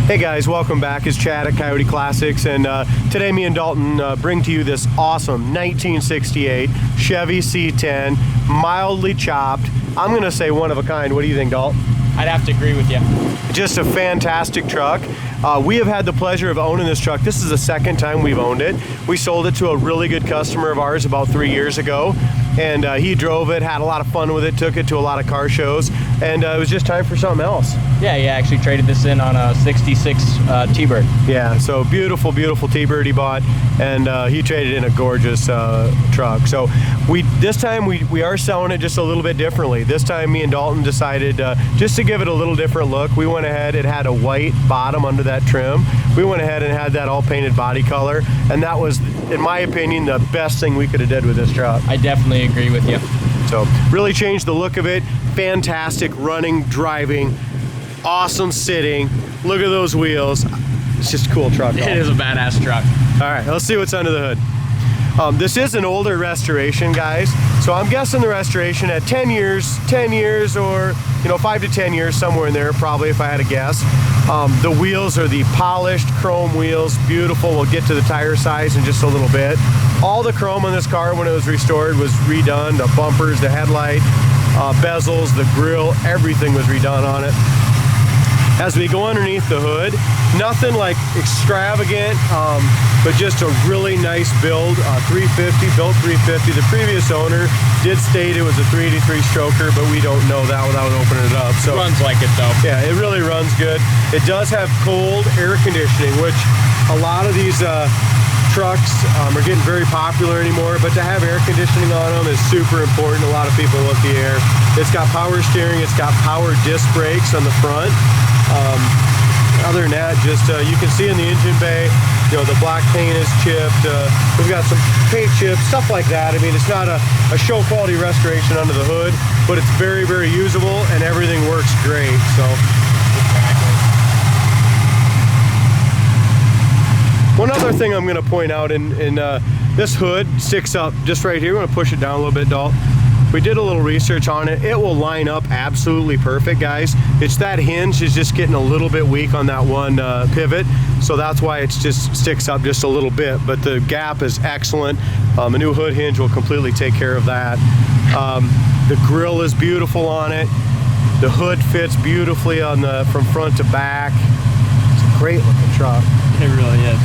Hey guys, welcome back. It's Chad at Coyote Classics, and today me and Dalton bring to you this awesome 1968 Chevy C10, mildly chopped. I'm gonna say one of a kind. What do you think, Dalton? I'd have to agree with you. Just a fantastic truck. We have had the pleasure of owning this truck. This is the second time we've owned it. We sold it to a really good customer of ours about 3 years ago, and he drove it, had a lot of fun with it, took it to a lot of car shows, and it was just time for something else. Yeah, he actually traded this in on a 66 T-Bird. Yeah, so beautiful, beautiful T-Bird he bought, and he traded in a gorgeous truck. So this time we are selling it just a little bit differently. This time me and Dalton decided just to give it a little different look. We went ahead, it had a white bottom under that trim. We went ahead and had that all painted body color, and that was, in my opinion, the best thing we could have did with this truck. I definitely agree with you. So really changed the look of it. Fantastic running, driving, awesome sitting. Look at those wheels. It's just a cool truck. It is a badass truck. All right, let's see what's under the hood. This is an older restoration, guys. So I'm guessing the restoration at 10 years or 5 to 10 years, somewhere in there, probably, if I had to guess. The wheels are the polished chrome wheels, beautiful. We'll get to the tire size in just a little bit. All the chrome on this car when it was restored was redone. The bumpers, the headlight, bezels, the grille, everything was redone on it. As we go underneath the hood, nothing like extravagant, but just a really nice build. 350, built 350. The previous owner did state it was a 383 stroker, but we don't know that without opening it up. So it runs like it though. Yeah, it really runs good. It does have cold air conditioning, which a lot of these trucks are getting very popular anymore, but to have air conditioning on them is super important. A lot of people love the air. It's got power steering, it's got power disc brakes on the front. Other than that, just you can see in the engine bay, the black paint is chipped. We've got some paint chips, stuff like that. I mean, it's not a show quality restoration under the hood, but it's very, very usable and everything works great. So. One other thing I'm going to point out in this hood sticks up just right here. I'm going to push it down a little bit, Dalton. We did a little research on it. It will line up absolutely perfect, guys. It's that hinge is just getting a little bit weak on that one pivot, so that's why it just sticks up just a little bit, but the gap is excellent. A new hood hinge will completely take care of that. The grille is beautiful on it. The hood fits beautifully on from front to back. It's a great looking truck. It really is.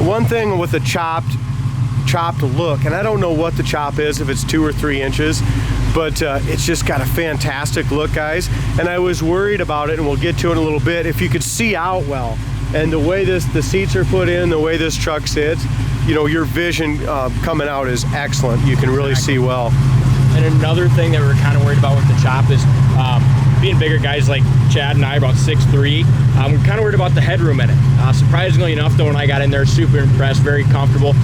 One thing with the chopped look, and I don't know what the chop is, if it's 2 or 3 inches, but it's just got a fantastic look, guys. And I was worried about it, and we'll get to it in a little bit, if you could see out well. And the way the seats are put in, the way this truck sits, your vision coming out is excellent. You can really see well. And another thing that we're kind of worried about with the chop is being bigger guys like Chad and I, about 6'3", we're kind of worried about the headroom in it. Surprisingly enough, though, when I got in there, super impressed, very comfortable.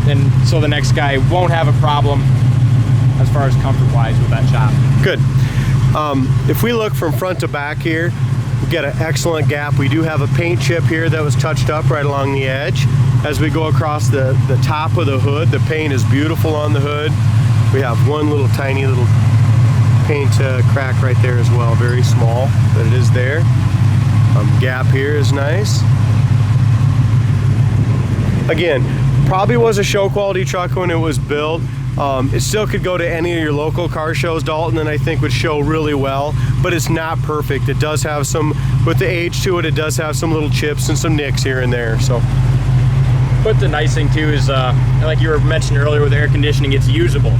And so the next guy won't have a problem as far as comfort-wise with that chop. Good. If we look from front to back here, we get an excellent gap. We do have a paint chip here that was touched up right along the edge. As we go across the top of the hood, the paint is beautiful on the hood. We have one little tiny little paint crack right there as well, very small, but it is there. Gap here is nice. Again, probably was a show quality truck when it was built. It still could go to any of your local car shows, Dalton, and I think would show really well, but it's not perfect. It does have some, with the age to it, it does have some little chips and some nicks here and there. So. But the nice thing too is, like you were mentioning earlier with air conditioning, it's usable.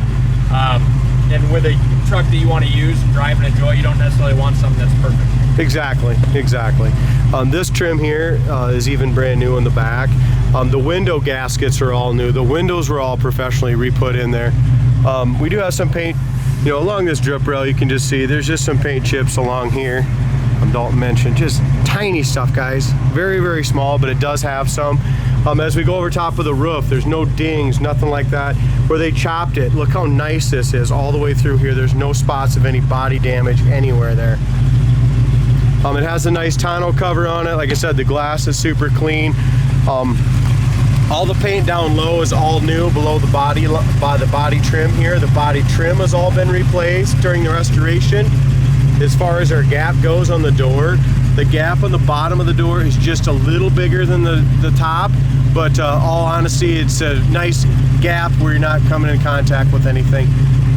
And with a truck that you want to use and drive and enjoy, you don't necessarily want something that's perfect. Exactly. This trim here is even brand new in the back. The window gaskets are all new. The windows were all professionally re-put in there. We do have some paint, along this drip rail. You can just see there's just some paint chips along here. Dalton mentioned just tiny stuff, guys. Very, very small, but it does have some. As we go over top of the roof, there's no dings, nothing like that. Where they chopped it, look how nice this is all the way through here. There's no spots of any body damage anywhere there. It has a nice tonneau cover on it. Like I said, the glass is super clean. All the paint down low is all new below the body, by the body trim here. The body trim has all been replaced during the restoration. As far as our gap goes on the door, The gap on the bottom of the door is just a little bigger than the top, but all honesty, it's a nice gap where you're not coming in contact with anything.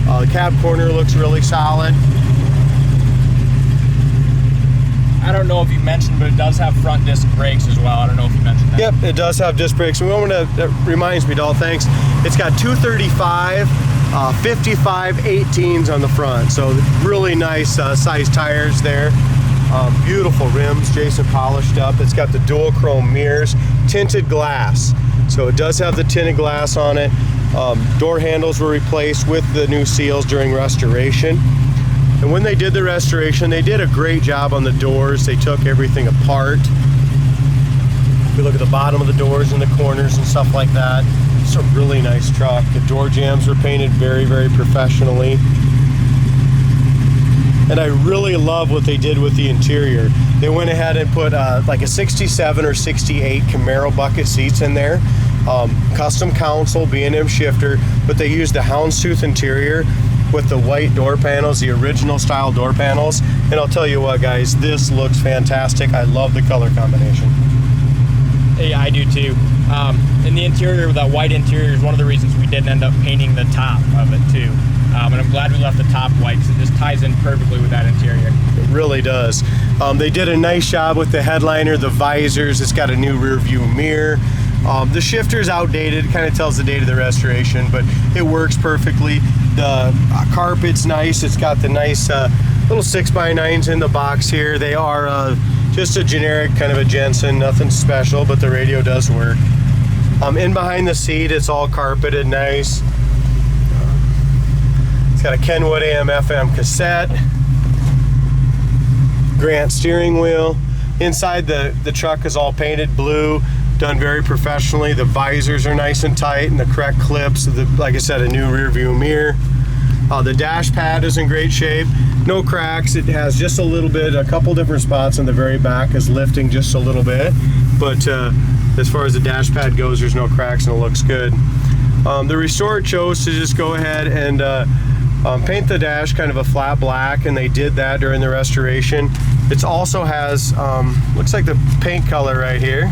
The cab corner looks really solid. I don't know if you mentioned, but it does have front disc brakes as well. I don't know if you mentioned that. Yep, it does have disc brakes. That reminds me, Dahl, thanks. It's got 235, 55 18s on the front. So really nice size tires there. Beautiful rims, Jason polished up. It's got the dual chrome mirrors, tinted glass. So it does have the tinted glass on it. Door handles were replaced with the new seals during restoration. And when they did the restoration, they did a great job on the doors. They took everything apart. If you look at the bottom of the doors and the corners and stuff like that, it's a really nice truck. The door jambs were painted very, very professionally. And I really love what they did with the interior. They went ahead and put like a 67 or 68 Camaro bucket seats in there. Custom console, B&M shifter, but they used the houndstooth interior with the white door panels, the original style door panels. And I'll tell you what, guys, this looks fantastic. I love the color combination. Yeah, I do too. And the interior, with that white interior, is one of the reasons we didn't end up painting the top of it too. And I'm glad we left the top white because it just ties in perfectly with that interior. It really does. They did a nice job with the headliner, the visors. It's got a new rear view mirror. The shifter's outdated, kind of tells the date of the restoration, but it works perfectly. The carpet's nice. It's got the nice little 6x9s in the box here. They are just a generic kind of a Jensen, nothing special, but the radio does work. In behind the seat, it's all carpeted nice. It's got a Kenwood AM/FM cassette. Grant steering wheel. Inside the truck is all painted blue, done very professionally. The visors are nice and tight and the correct clips. Like I said, a new rear view mirror. The dash pad is in great shape. No cracks. It has just a couple different spots in the very back is lifting just a little bit. But as far as the dash pad goes, there's no cracks and it looks good. The restorer chose to just go ahead and paint the dash kind of a flat black, and they did that during the restoration. It also has, looks like the paint color right here.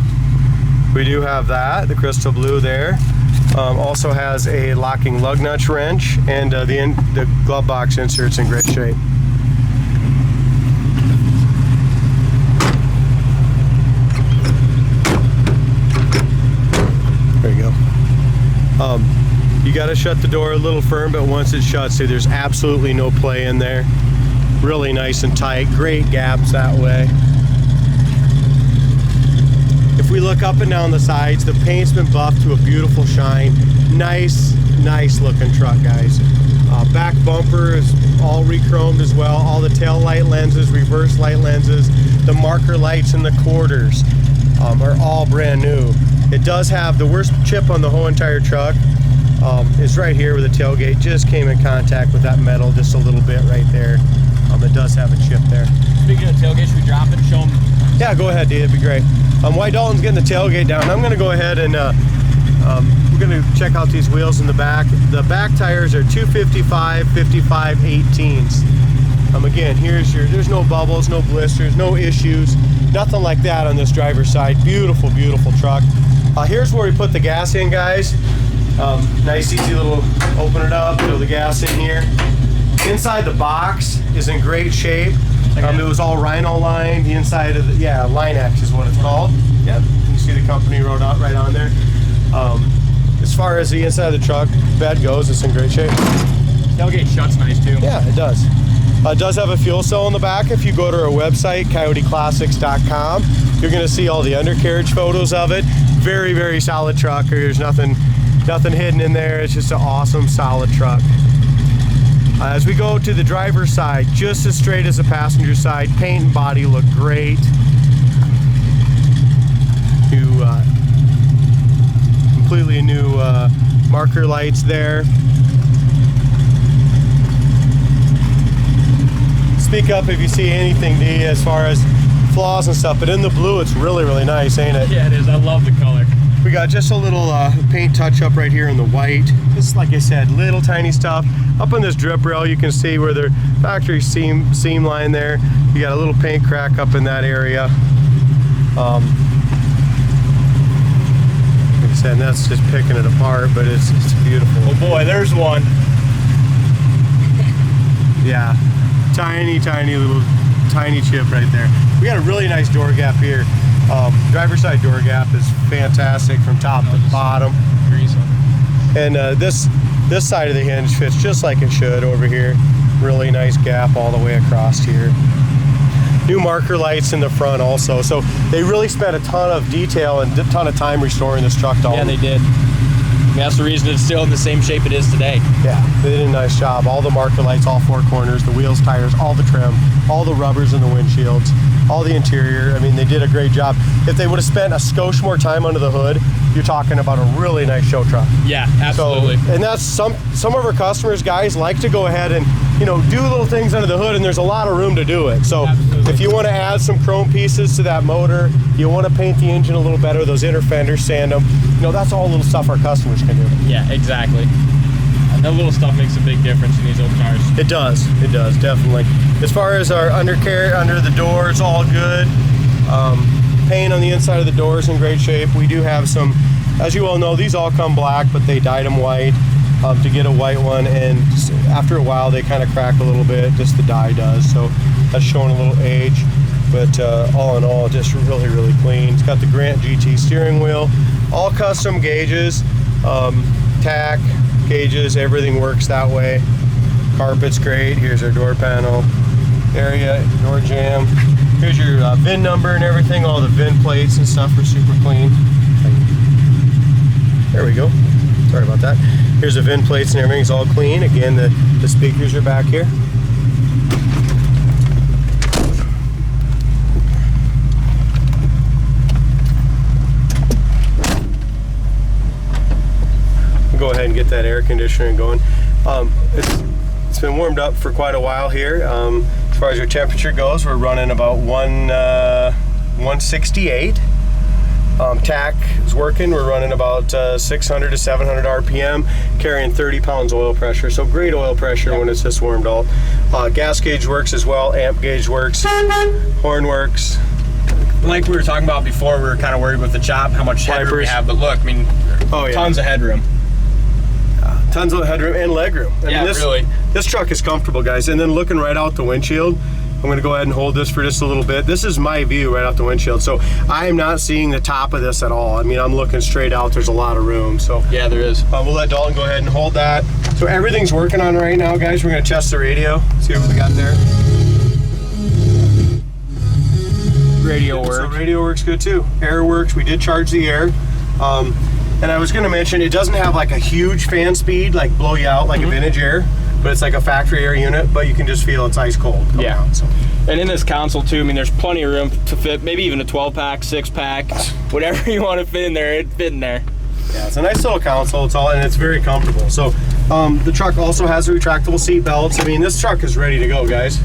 We do have that, the crystal blue there. Also has a locking lug nut wrench, and the glove box insert's in great shape. There you go. You got to shut the door a little firm, but once it shuts, see, there's absolutely no play in there. Really nice and tight, great gaps that way. If we look up and down the sides, the paint's been buffed to a beautiful shine. Nice looking truck, guys. Back bumper is all re-chromed as well. All the tail light lenses, reverse light lenses, the marker lights in the quarters are all brand new. It does have the worst chip on the whole entire truck. Is right here where the tailgate just came in contact with that metal just a little bit right there. It does have a chip there. Speaking of tailgate, should we drop it and show them? Yeah, go ahead, Dee, it'd be great. While Dalton's getting the tailgate down, I'm going to go ahead and we're going to check out these wheels in the back. The back tires are 255, 55, 18s. Again, there's no bubbles, no blisters, no issues, nothing like that on this driver's side. Beautiful, beautiful truck. Here's where we put the gas in, guys. Nice, easy little, open it up, throw the gas in here. Inside the box is in great shape. It was all rhino lined. The inside of the, Line-X is what it's called. Yep, you see the company wrote out right on there. As far as the inside of the truck bed goes, it's in great shape. Tailgate shuts nice too. Yeah, it does. It does have a fuel cell in the back. If you go to our website, coyoteclassics.com, you're going to see all the undercarriage photos of it. Very, very solid truck. There's nothing hidden in there. It's just an awesome, solid truck. As we go to the driver's side, just as straight as the passenger side, paint and body look great. Completely new marker lights there. Speak up if you see anything, Dee, as far as flaws and stuff, but in the blue it's really, really nice, ain't it? Yeah, it is. I love the color. We got just a little paint touch up right here in the white. This is, like I said, little tiny stuff. Up on this drip rail, you can see where the factory seam line there. You got a little paint crack up in that area. Like I said, and that's just picking it apart, but it's beautiful. Oh boy, there's one. Yeah, tiny little chip right there. We got a really nice door gap here. Driver's side door gap is fantastic from top to bottom. And this side of the hinge fits just like it should over here. Really nice gap all the way across here. New marker lights in the front also. So they really spent a ton of detail and a ton of time restoring this truck to all. Yeah, they did. I mean, that's the reason it's still in the same shape it is today. Yeah, they did a nice job. All the marker lights, all four corners, the wheels, tires, all the trim, all the rubbers in the windshields, all the interior. I mean, they did a great job. If they would have spent a skosh more time under the hood, you're talking about a really nice show truck. Yeah, absolutely. So, and that's some of our customers, guys, like to go ahead and, you know, do little things under the hood, and there's a lot of room to do it. So absolutely. If you want to add some chrome pieces to that motor, you want to paint the engine a little better, those inner fenders, sand them, you know, that's all little stuff our customers can do. Yeah, exactly. And that little stuff makes a big difference in these old cars. It does, definitely. As far as our undercarriage, under the doors, all good. Paint on the inside of the doors in great shape. We do have some, as you all know, these all come black, but they dyed them white to get a white one, and after a while they kind of crack a little bit, just the dye does, so that's showing a little age, but all in all, just really clean. It's got the Grant GT steering wheel, all custom gauges, tack, gauges, everything works that way. Carpet's great. Here's our door panel area, door jamb. Here's your VIN number and everything. All the VIN plates and stuff are super clean. There we go. Sorry about that. Here's the VIN plates and everything's all clean. Again, the speakers are back here. Go ahead and get that air conditioner going. It's been warmed up for quite a while here. As far as your temperature goes, we're running about 168. Tack is working. We're running about 600 to 700 RPM, carrying 30 pounds oil pressure. So great oil pressure when it's just warmed up. Gas gauge works as well. Amp gauge works. Horn works. Like we were talking about before, we were kind of worried with the chop, how much headroom we have. But look, I mean, tons of headroom. Tons of headroom and legroom. I mean, this truck is comfortable, guys. And then looking right out the windshield, I'm going to go ahead and hold this for just a little bit. This is my view right out the windshield, so I am not seeing the top of this at all. I mean, I'm looking straight out. There's a lot of room. So yeah, there is. We'll let Dalton go ahead and hold that. So everything's working on right now, guys. We're going to test the radio, see what we got there. Radio works. So radio works good too. Air works. We did charge the air. And I was going to mention, it doesn't have like a huge fan speed, like blow you out like a vintage air, but it's like a factory air unit, but you can just feel it's ice cold. Yeah. Out, so. And in this console too, I mean, there's plenty of room to fit, maybe even a 12-pack, 6-pack, whatever you want to fit in there, it'd fit in there. Yeah, it's a nice little console. It's all, and it's very comfortable. So the truck also has retractable seat belts. I mean, this truck is ready to go, guys.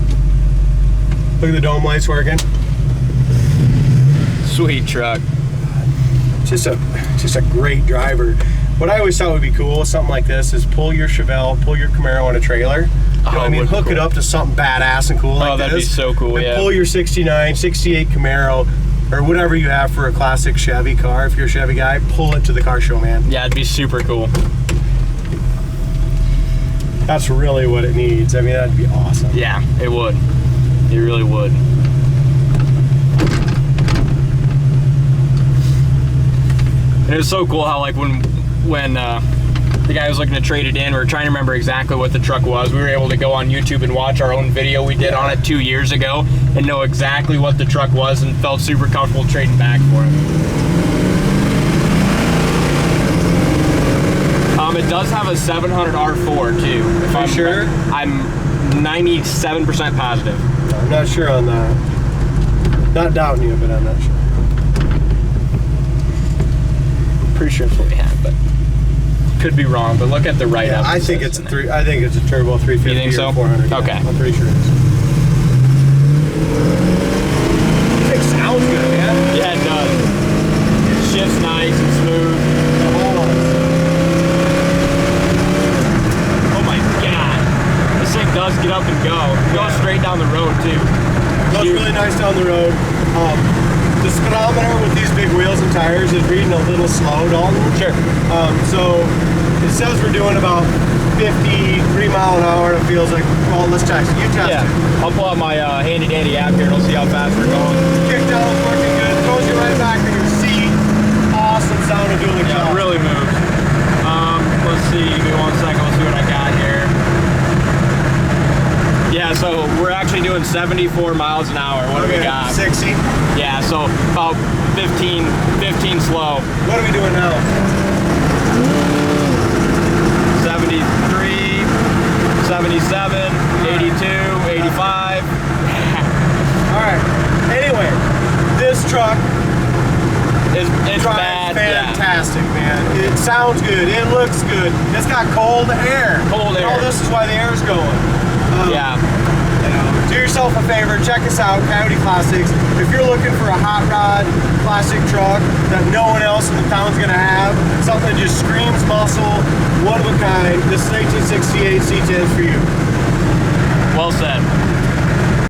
Look at the dome lights working. Sweet truck. Just a great driver. What I always thought would be cool, something like this, is pull your Chevelle, pull your Camaro on a trailer. You know, I mean, hook it up to something badass and cool like this. Oh, that'd be so cool, and yeah. Pull your 69, 68 Camaro, or whatever you have for a classic Chevy car. If you're a Chevy guy, pull it to the car show, man. Yeah, it'd be super cool. That's really what it needs. I mean, that'd be awesome. Yeah, it would. It really would. And it was so cool how, like, when the guy was looking to trade it in, we were trying to remember exactly what the truck was. We were able to go on YouTube and watch our own video we did on it 2 years ago and know exactly what the truck was, and felt super comfortable trading back for it. It does have a 700 R4 too. If I'm sure? I'm 97% positive. I'm not sure on that. Not doubting you, but I'm not sure. Pretty sure it's what we have, but could be wrong. But look at the write-up. I think it's a I think it's a turbo 350 you think so? or 400. Yeah, okay, I'm pretty sure it is. It sounds good, man. Yeah, it does. It shifts nice and smooth. road. The speedometer with these big wheels and tires is reading a little slow, Dalton. Sure. So it says we're doing about 53 mile an hour, and it feels like, well, let's test it. You test Yeah. it. I'll pull out my handy dandy app here and I'll see how fast we're going. Kickdown's working good. Throws you right back in your seat. Awesome sound of doing the Yeah, job. it really moves. Let's see, give me 1 second, let's see what I got here. Yeah, so we're actually doing 74 miles an hour. What do we got? 60. Yeah, so about 15 slow. What are we doing now? 73, 77, 82, 85. All right. Anyway, this truck It's drives bad. Yeah. fantastic, man. It sounds good. It looks good. It's got cold air. Cold air. Oh, this is why the air's going. Yeah. You know, do yourself a favor, check us out, Coyote Classics. If you're looking for a hot rod classic truck that no one else in the town's gonna have, something that just screams muscle, one of a kind, this is 1968 C10 for you. Well said.